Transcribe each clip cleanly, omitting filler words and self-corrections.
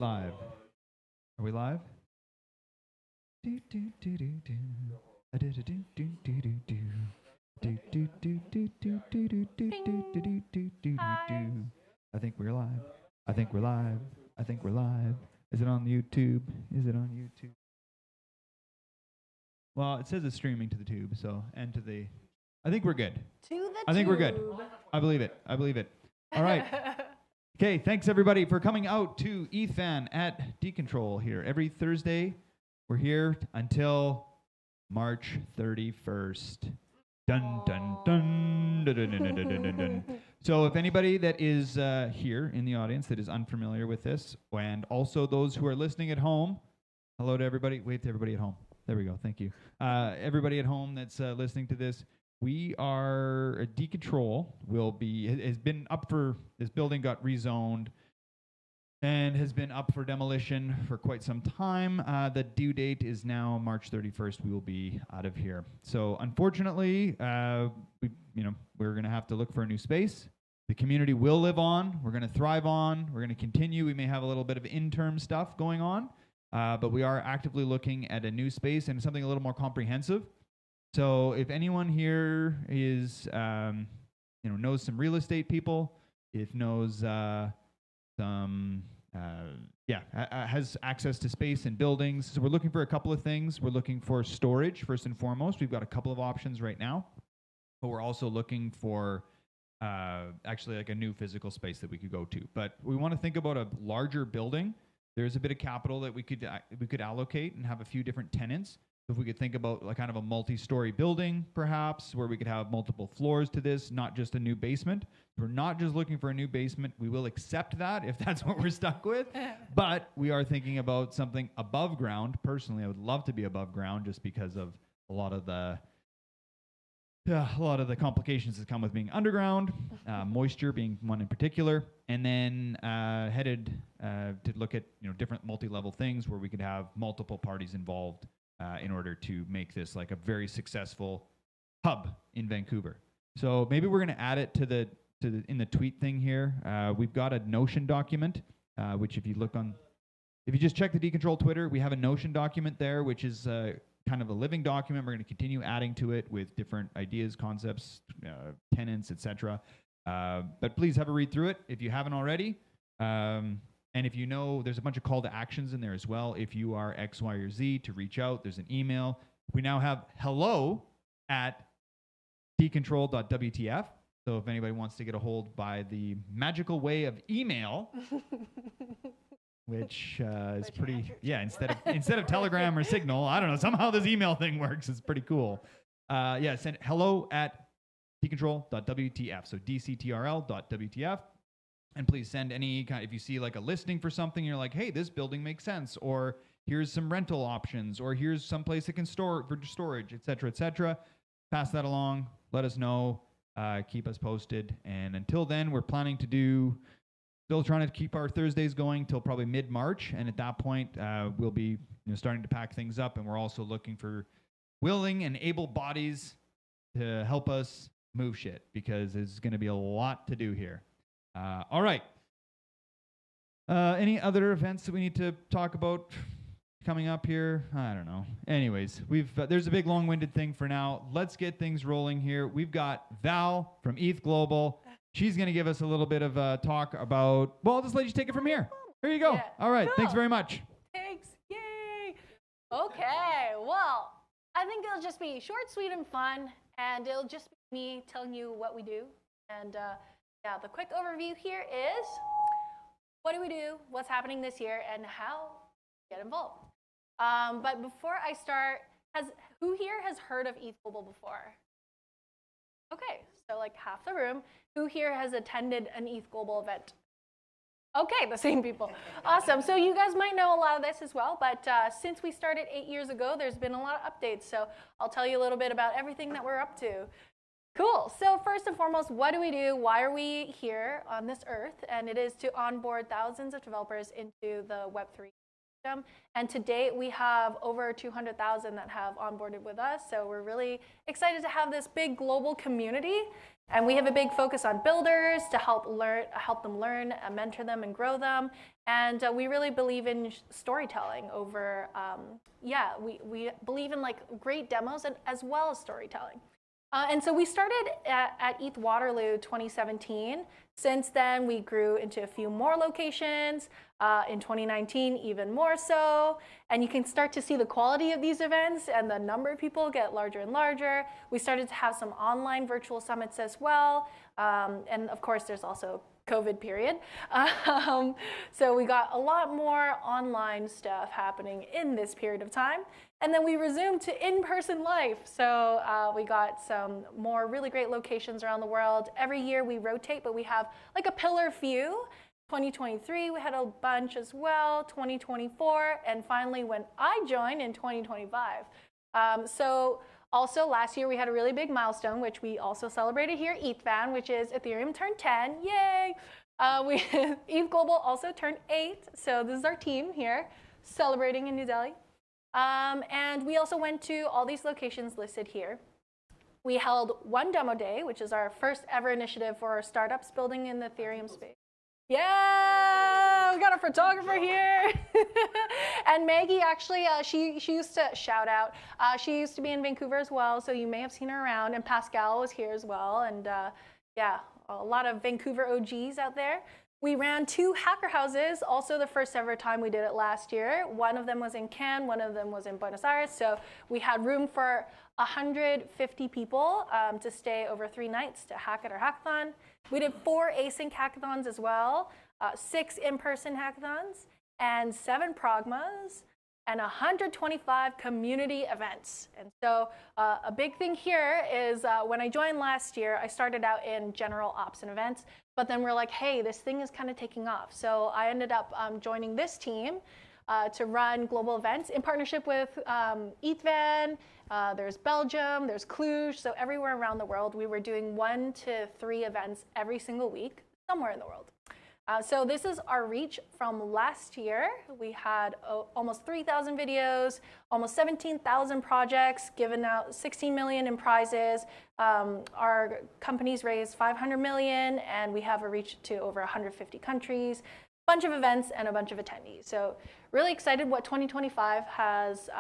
Live. Are we live? Do, do, do, do, do. Do, do, do, do, do, do, do. Do, do, do, do, do, do, do, do, do, do, do, do, do. I think we're live. I think we're live. I think we're live. Is it on YouTube? Is it on YouTube? Well, it says it's streaming to the tube, so, and to the, I think we're good. To the I think we're good. tube. I believe it. I believe it. All right. Okay, thanks everybody for coming out to ETHFan at DControl here. Every Thursday, we're here until March 31st. Dun, dun, dun, dun, dun, dun, dun, dun, dun, dun. So if anybody that is here in the audience that is unfamiliar with this, and also those who are listening at home, hello to everybody. Wave to everybody at home. There we go. Thank you. Everybody at home that's listening to this, we are DControl has been up for, this building got rezoned and has been up for demolition for quite some time. The due date is now March 31st. We will be out of here. So unfortunately, we're going to have to look for a new space. The community will live on. We're going to thrive on. We're going to continue. We may have a little bit of interim stuff going on, but we are actively looking at a new space and something a little more comprehensive. So if anyone here is, knows some real estate people, knows has access to space and buildings. So we're looking for a couple of things. We're looking for storage, first and foremost. We've got a couple of options right now, but we're also looking for actually like a new physical space that we could go to. But we want to think about a larger building. There's a bit of capital that we could allocate and have a few different tenants. If we could think about like kind of a multi-story building, perhaps, where we could have multiple floors to this, not just a new basement. We're not just looking for a new basement. We will accept that if that's what we're stuck with. But we are thinking about something above ground. Personally, I would love to be above ground just because of a lot of the complications that come with being underground, moisture being one in particular, and then headed to look at different multi-level things where we could have multiple parties involved. In order to make this like a very successful hub in Vancouver. So maybe we're going to add it in the tweet thing here. We've got a Notion document, which if you just check the DControl Twitter, we have a Notion document there, which is kind of a living document. We're going to continue adding to it with different ideas, concepts, tenants, etc. But please have a read through it if you haven't already. And if there's a bunch of call to actions in there as well. If you are X, Y, or Z, to reach out, there's an email. We now have hello@dcontrol.wtf. So if anybody wants to get a hold by the magical way of email, which is pretty, instead of Telegram or Signal, I don't know, somehow this email thing works. It's pretty cool. Send hello@dcontrol.wtf. So dctrl.wtf. And please send any kind, if you see like a listing for something, you're like, hey, this building makes sense, or here's some rental options, or here's some place that can store for storage, et cetera, pass that along, let us know, keep us posted. And until then, we're planning to still trying to keep our Thursdays going till probably mid-March. And at that point, we'll be starting to pack things up. And we're also looking for willing and able bodies to help us move shit, because there's going to be a lot to do here. All right. Any other events that we need to talk about coming up here? I don't know. Anyways, there's a big long-winded thing for now. Let's get things rolling here. We've got Val from ETHGlobal. She's going to give us a little bit of a talk about, well, I'll just let you take it from here. Here you go. Yeah. All right. Cool. Thanks very much. Thanks. Yay. Okay. Well, I think it'll just be short, sweet, and fun. And it'll just be me telling you what we do. And, the quick overview here is what do we do, what's happening this year, and how to get involved. But before I start, who here has heard of ETHGlobal before? Okay, so like half the room. Who here has attended an ETHGlobal event? Okay, the same people. Awesome. So you guys might know a lot of this as well, but since we started 8 years ago, there's been a lot of updates. So I'll tell you a little bit about everything that we're up to. Cool. So first and foremost, what do we do? Why are we here on this earth? And it is to onboard thousands of developers into the Web3 ecosystem. And to date, we have over 200,000 that have onboarded with us. So we're really excited to have this big global community. And we have a big focus on builders to help them learn, mentor them, and grow them. And we really believe in storytelling over, we believe in like great demos and as well as storytelling. And so we started at ETH Waterloo 2017. Since then, we grew into a few more locations. In 2019, even more so. And you can start to see the quality of these events and the number of people get larger and larger. We started to have some online virtual summits as well. And of course, there's also COVID period. So we got a lot more online stuff happening in this period of time. And then we resumed to in-person life. So we got some more really great locations around the world. Every year we rotate, but we have like a pillar few. 2023, we had a bunch as well, 2024, and finally when I joined in 2025. So also last year we had a really big milestone, which we also celebrated here at ETHFan, which is Ethereum turned 10, yay! ETHGlobal also turned 8, so this is our team here celebrating in New Delhi. And we also went to all these locations listed here. We held one demo day, which is our first ever initiative for startups building in the Ethereum space. Yeah, we got a photographer here. And Maggie, actually, she used to shout out. She used to be in Vancouver as well, so you may have seen her around. And Pascal was here as well. And yeah, a lot of Vancouver OGs out there. We ran 2 hacker houses, also the first ever time we did it last year. One of them was in Cannes, one of them was in Buenos Aires. So we had room for 150 people to stay over 3 nights to hack at our hackathon. We did 4 async hackathons as well, 6 in-person hackathons, and 7 progmas, and 125 community events. And so a big thing here is when I joined last year, I started out in general ops and events, but then we're like, hey, this thing is kind of taking off. So I ended up joining this team to run global events in partnership with ETHVan. There's Belgium, there's Cluj, so everywhere around the world, we were doing 1 to 3 events every single week, somewhere in the world. So this is our reach from last year. We had almost 3,000 videos, almost 17,000 projects, given out 16 million in prizes. Our companies raised 500 million, and we have a reach to over 150 countries, bunch of events, and a bunch of attendees. So really excited what 2025 has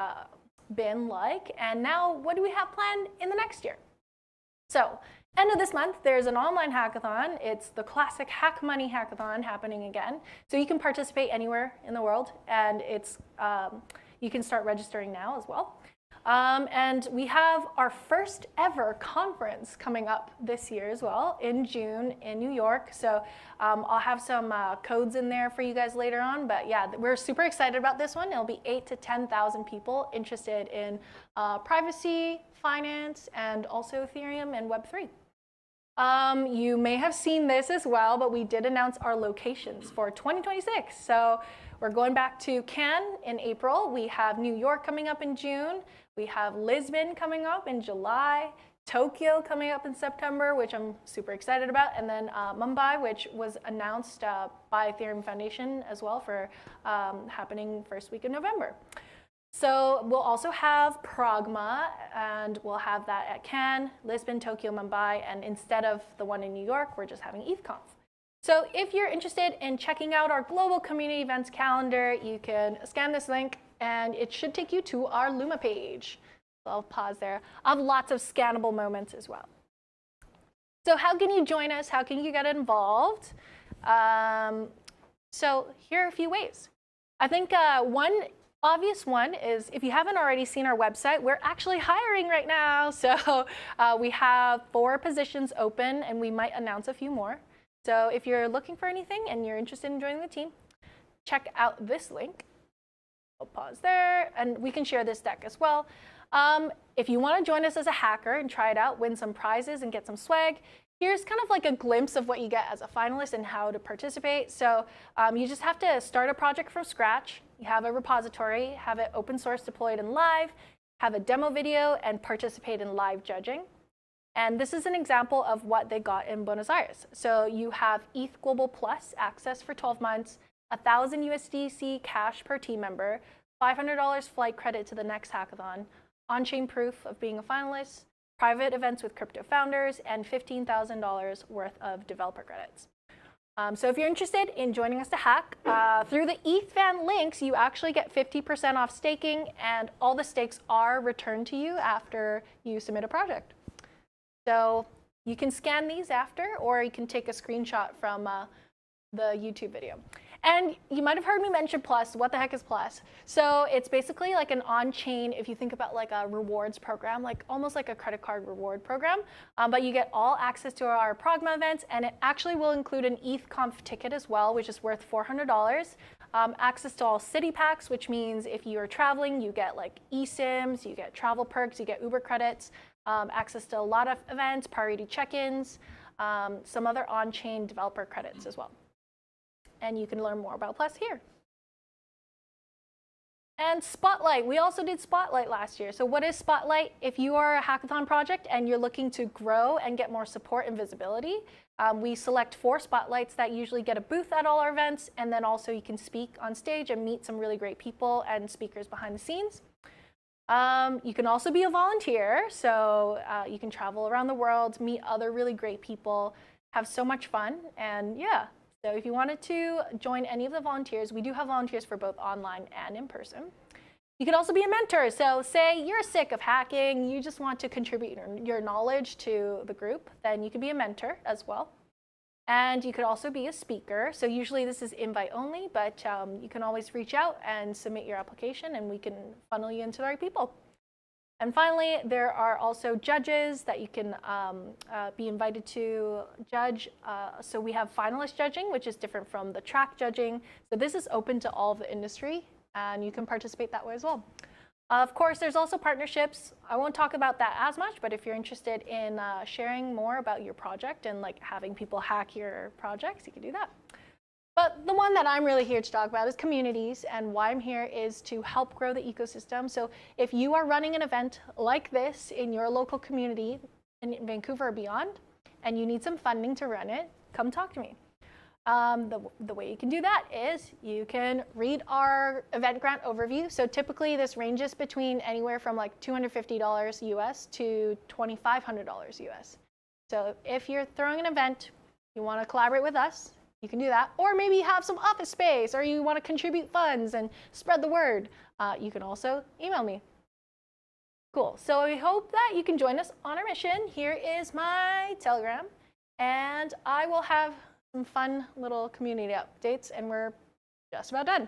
been like. And now what do we have planned in the next year? So end of this month, there's an online hackathon. It's the classic Hack Money hackathon happening again. So you can participate anywhere in the world, and it's you can start registering now as well. And we have our first ever conference coming up this year as well in June in New York. So I'll have some codes in there for you guys later on. But yeah, we're super excited about this one. It'll be 8,000 to 10,000 people interested in privacy, finance, and also Ethereum and Web3. You may have seen this as well, but we did announce our locations for 2026. So we're going back to Cannes in April. We have New York coming up in June. We have Lisbon coming up in July, Tokyo coming up in September, which I'm super excited about, and then Mumbai, which was announced by Ethereum Foundation as well for happening first week of November. So we'll also have Pragma, and we'll have that at Cannes, Lisbon, Tokyo, Mumbai, and instead of the one in New York, we're just having ETHConf. So if you're interested in checking out our global community events calendar, you can scan this link, and it should take you to our Luma page. So I'll pause there. I have lots of scannable moments as well. So how can you join us? How can you get involved? So here are a few ways. I think one obvious one is if you haven't already seen our website, we're actually hiring right now. So we have 4 positions open, and we might announce a few more. So if you're looking for anything and you're interested in joining the team, check out this link. I'll pause there, and we can share this deck as well. If you want to join us as a hacker and try it out, win some prizes and get some swag, here's kind of like a glimpse of what you get as a finalist and how to participate. So you just have to start a project from scratch. You have a repository, have it open source deployed and live, have a demo video, and participate in live judging. And this is an example of what they got in Buenos Aires. So you have ETHGlobal Plus access for 12 months, 1,000 USDC cash per team member, $500 flight credit to the next hackathon, on-chain proof of being a finalist, private events with crypto founders, and $15,000 worth of developer credits. So if you're interested in joining us to hack, through the ETHFan links, you actually get 50% off staking, and all the stakes are returned to you after you submit a project. So you can scan these after, or you can take a screenshot from the YouTube video. And you might have heard me mention Plus. What the heck is Plus? So it's basically like an on-chain, if you think about like a rewards program, like almost like a credit card reward program, but you get all access to our Progma events, and it actually will include an ETHConf ticket as well, which is worth $400. Access to all city packs, which means if you are traveling, you get like eSIMs, you get travel perks, you get Uber credits, access to a lot of events, priority check-ins, some other on-chain developer credits as well. And you can learn more about Plus here. And Spotlight, we also did Spotlight last year. So what is Spotlight? If you are a hackathon project and you're looking to grow and get more support and visibility, we select 4 spotlights that usually get a booth at all our events, and then also you can speak on stage and meet some really great people and speakers behind the scenes. You can also be a volunteer, so you can travel around the world, meet other really great people, have so much fun, and yeah. So if you wanted to join any of the volunteers, we do have volunteers for both online and in person. You can also be a mentor. So say you're sick of hacking, you just want to contribute your knowledge to the group, then you can be a mentor as well. And you could also be a speaker. So usually this is invite only, but you can always reach out and submit your application, and we can funnel you into the right people. And finally, there are also judges that you can be invited to judge. So we have finalist judging, which is different from the track judging. So this is open to all of the industry, and you can participate that way as well. Of course, there's also partnerships. I won't talk about that as much, but if you're interested in sharing more about your project and like having people hack your projects, you can do that. But the one that I'm really here to talk about is communities, and why I'm here is to help grow the ecosystem. So if you are running an event like this in your local community in Vancouver or beyond, and you need some funding to run it, come talk to me. The way you can do that is you can read our event grant overview. So typically this ranges between anywhere from like $250 US to $2,500 US. So if you're throwing an event, you want to collaborate with us, you can do that. Or maybe you have some office space, or you want to contribute funds and spread the word. You can also email me. Cool. So we hope that you can join us on our mission. Here is my Telegram, and I will have some fun little community updates, and we're just about done.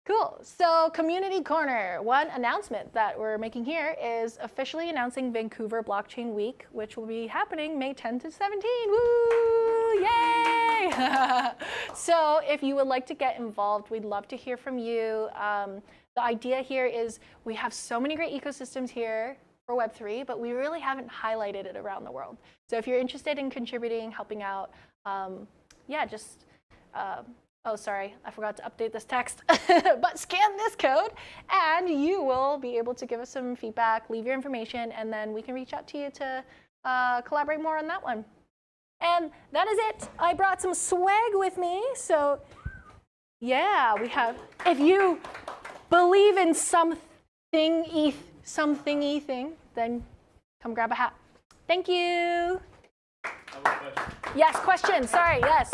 Cool. So Community Corner. One announcement that we're making here is officially announcing Vancouver Blockchain Week, which will be happening May 10 to 17. Woo! Yay! So if you would like to get involved, we'd love to hear from you. The idea here is we have so many great ecosystems here for Web3, but we really haven't highlighted it around the world. So if you're interested in contributing, helping out, yeah, just, oh, sorry, I forgot to update this text, but scan this code and you will be able to give us some feedback, leave your information, and then we can reach out to you to collaborate more on that one. And that is it. I brought some swag with me. So yeah, we have, if you believe in something thing, then come grab a hat. Thank you. Yes, question. Sorry, yes.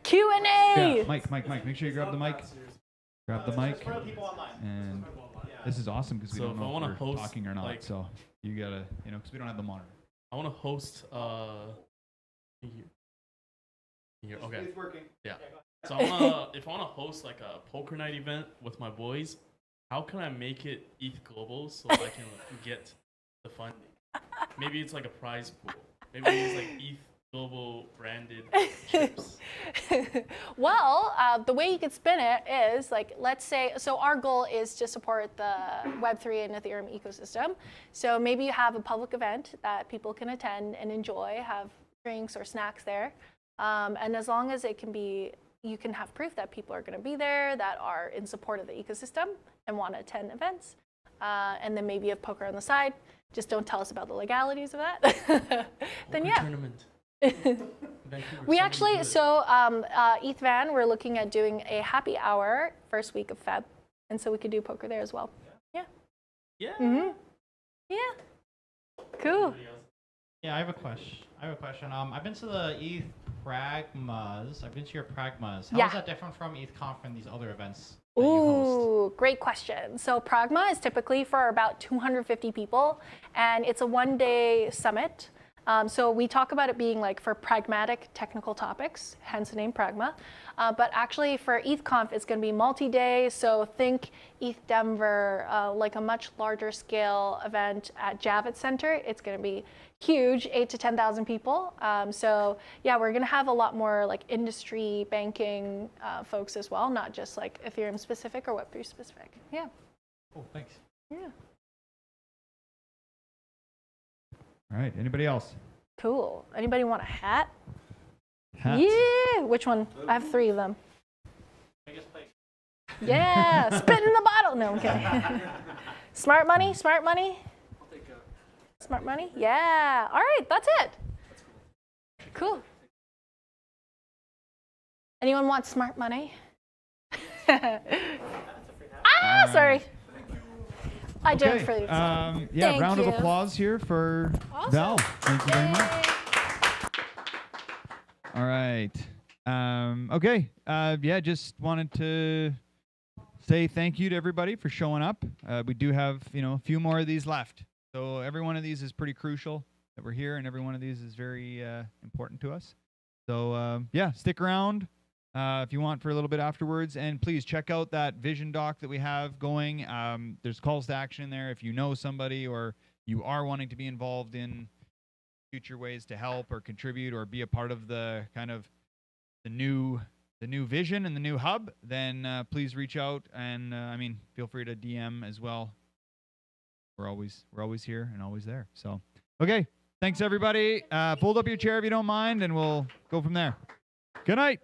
Q&A. Yeah, Mike, make sure you grab the mic. Grab the mic. And this is awesome because we don't know if we're talking or not. Like, so you gotta, because we don't have the monitor. I want to host. Here. Okay. It's working. Yeah. So if I want to host like a poker night event with my boys, how can I make it ETHGlobal so I can get the funding? Maybe it's like a prize pool. Maybe it's like ETHGlobal branded chips. Well, the way you could spin it is like, let's say, so our goal is to support the Web3 and Ethereum ecosystem. So maybe you have a public event that people can attend and enjoy, have drinks or snacks there. And as long as it can be, you can have proof that people are going to be there, that are in support of the ecosystem and want to attend events. And then maybe you have poker on the side. Just don't tell us about the legalities of that. Then yeah. Tournament. We actually, so ETH Van, we're looking at doing a happy hour first week of Feb. And so we could do poker there as well. Yeah. Yeah. Yeah. Cool. Yeah, I have a question. I've been to the ETH Pragmas. I've been to your Pragmas. How is that different from ETHConf and these other events that you host? Ooh, great question. So Pragma is typically for about 250 people, and it's a one-day summit. So we talk about it being like for pragmatic technical topics, hence the name Pragma. But actually for ETHConf, it's going to be multi-day. So think ETH Denver, like a much larger scale event at Javits Center. It's going to be huge, 8,000 to 10,000 people. So yeah, we're going to have a lot more like industry banking folks as well, not just like Ethereum specific or Web3 specific. Yeah. Cool, thanks. Yeah. All right. Anybody else? Cool. Anybody want a hat? Hats? Yeah. Which one? I have 3 of them. Yeah. Spit in the bottle. No, I'm kidding. Smart money? Smart money? I'll take Smart money? Yeah. All right. That's it. Cool. Anyone want smart money? Sorry. I did it for you. Yeah, Thank round you. of applause here for Awesome. Val. Thank you very much. Yay. All right. Okay. Yeah, just wanted to say thank you to everybody for showing up. We do have, a few more of these left. So every one of these is pretty crucial that we're here, and every one of these is very important to us. So yeah, stick around if you want for a little bit afterwards, and please check out that vision doc that we have going. There's calls to action in there if you know somebody or you are wanting to be involved in future ways to help or contribute or be a part of the kind of the new vision and the new hub. Then please reach out, and feel free to DM as well. We're always here and always there. So okay, thanks everybody. Fold up your chair if you don't mind, and we'll go from there. Good night.